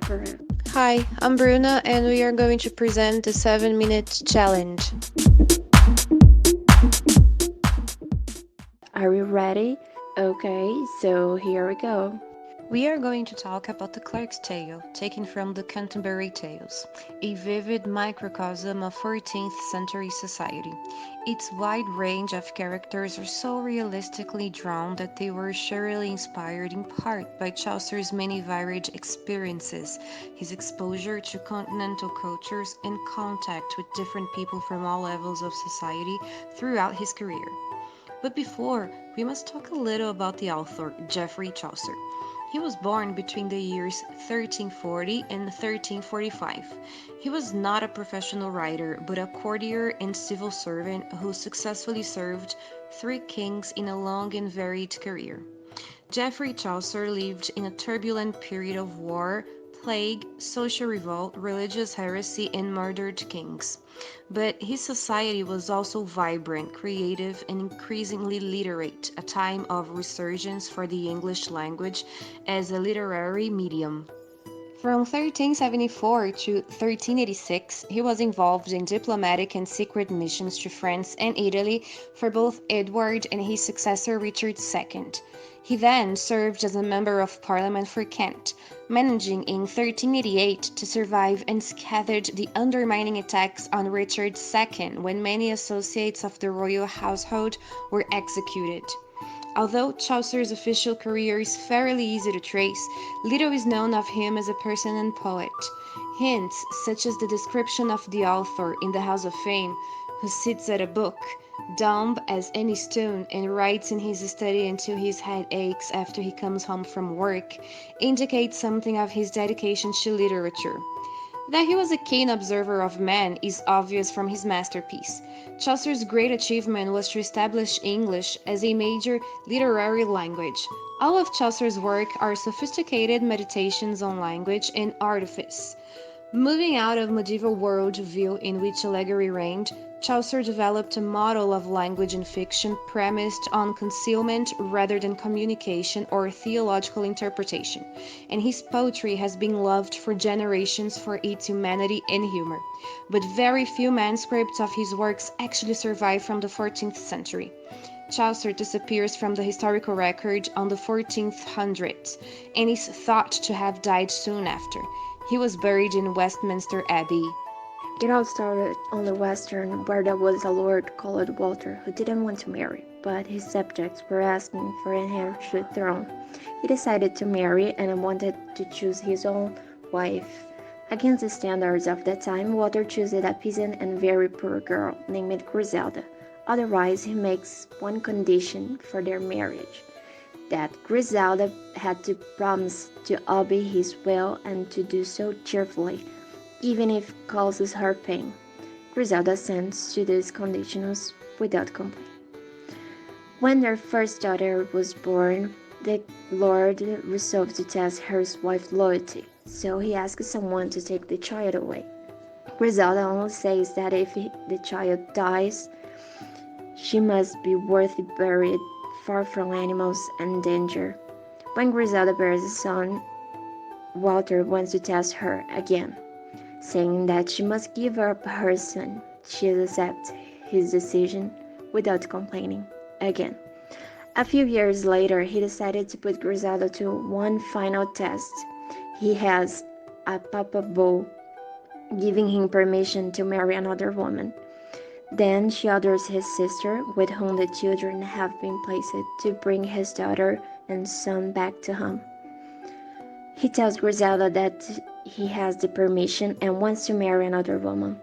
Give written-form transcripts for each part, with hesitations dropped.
Jennifer. Hi, I'm Bruna, and we are going to present the 7-minute challenge. Are you ready? Okay, so here we go. We are going to talk about the Clerk's Tale, taken from the Canterbury Tales, a vivid microcosm of 14th century society. Its wide range of characters are so realistically drawn that they were surely inspired in part by Chaucer's many varied experiences, his exposure to continental cultures, and contact with different people from all levels of society throughout his career. But before, we must talk a little about the author, Geoffrey Chaucer. He was born between the years 1340 and 1345. He was not a professional writer, but a courtier and civil servant who successfully served three kings in a long and varied career. Geoffrey Chaucer lived in a turbulent period of war, plague, social revolt, religious heresy, and murdered kings. But his society was also vibrant, creative, and increasingly literate, a time of resurgence for the English language as a literary medium. From 1374 to 1386, he was involved in diplomatic and secret missions to France and Italy for both Edward and his successor Richard II. He then served as a member of parliament for Kent, managing in 1388 to survive unscathed the undermining attacks on Richard II when many associates of the royal household were executed. Although Chaucer's official career is fairly easy to trace, little is known of him as a person and poet. Hints, such as the description of the author in the House of Fame, who sits at a book, dumb as any stone, and writes in his study until his head aches after he comes home from work, indicate something of his dedication to literature. That he was a keen observer of men is obvious from his masterpiece. Chaucer's great achievement was to establish English as a major literary language. All of Chaucer's work are sophisticated meditations on language and artifice. Moving out of medieval world view in which allegory reigned, Chaucer developed a model of language in fiction premised on concealment rather than communication or theological interpretation, and his poetry has been loved for generations for its humanity and humor. But very few manuscripts of his works actually survive from the 14th century. Chaucer disappears from the historical record on the 1400s and is thought to have died soon after. He was buried in Westminster Abbey. It all started on the western, where there was a lord called Walter who didn't want to marry, but his subjects were asking for an heir to the throne. He decided to marry and wanted to choose his own wife. Against the standards of that time, Walter chose a peasant and very poor girl named Griselda. Otherwise, he makes one condition for their marriage, that Griselda had to promise to obey his will and to do so cheerfully, even if it causes her pain. Griselda assents to these conditions without complaint. When their first daughter was born, the Lord resolved to test her wife's loyalty, so he asked someone to take the child away. Griselda only says that if the child dies, she must be worthily buried, far from animals and danger. When Griselda bears a son, Walter wants to test her again, saying that she must give up her son. She accepts his decision without complaining again. A few years later, he decided to put Griselda to one final test. He has a papal bull giving him permission to marry another woman. Then she orders his sister, with whom the children have been placed, to bring his daughter and son back to him. He tells Griselda that he has the permission and wants to marry another woman.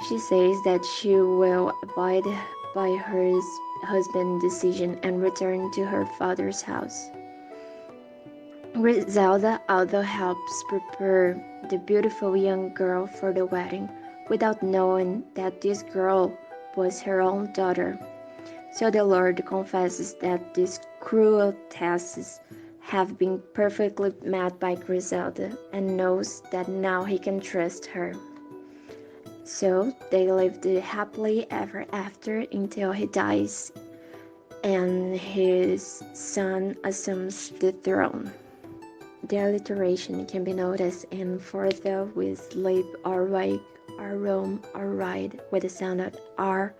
She says that she will abide by her husband's decision and return to her father's house. Griselda also helps prepare the beautiful young girl for the wedding, without knowing that this girl was her own daughter. So the Lord confesses that these cruel tests have been perfectly met by Griselda and knows that now he can trust her. So they lived happily ever after until he dies and his son assumes the throne. The alliteration can be noticed in for the we sleep or wake or roam or ride with the sound of R,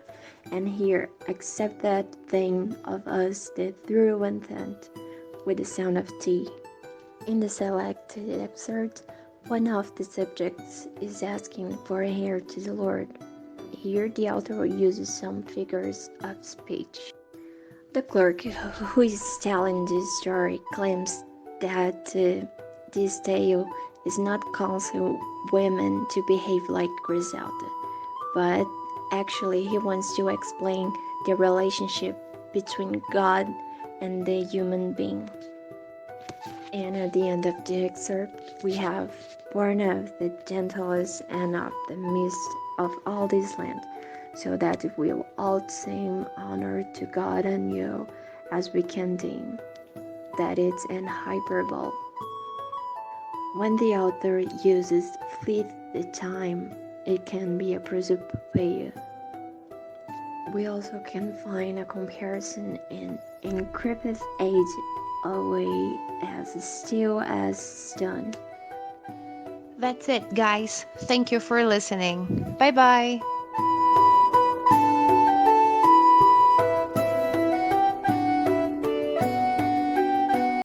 and here accept that thing of us that through intent with the sound of T. In the selected excerpt, one of the subjects is asking for a hair to the Lord. Here the author uses some figures of speech. The clerk who is telling this story claims that this tale is not counsel women to behave like Griselda, but actually he wants to explain the relationship between God and the human being. And at the end of the excerpt, we have born of the gentlest and of the midst of all this land, so that we will all sing honor to God and you as we can deem that it's an hyperbole. When the author uses fleet the time, it can be a presupposition. We also can find a comparison in encrypted age away as still as done. That's it, guys. Thank you for listening. Bye bye.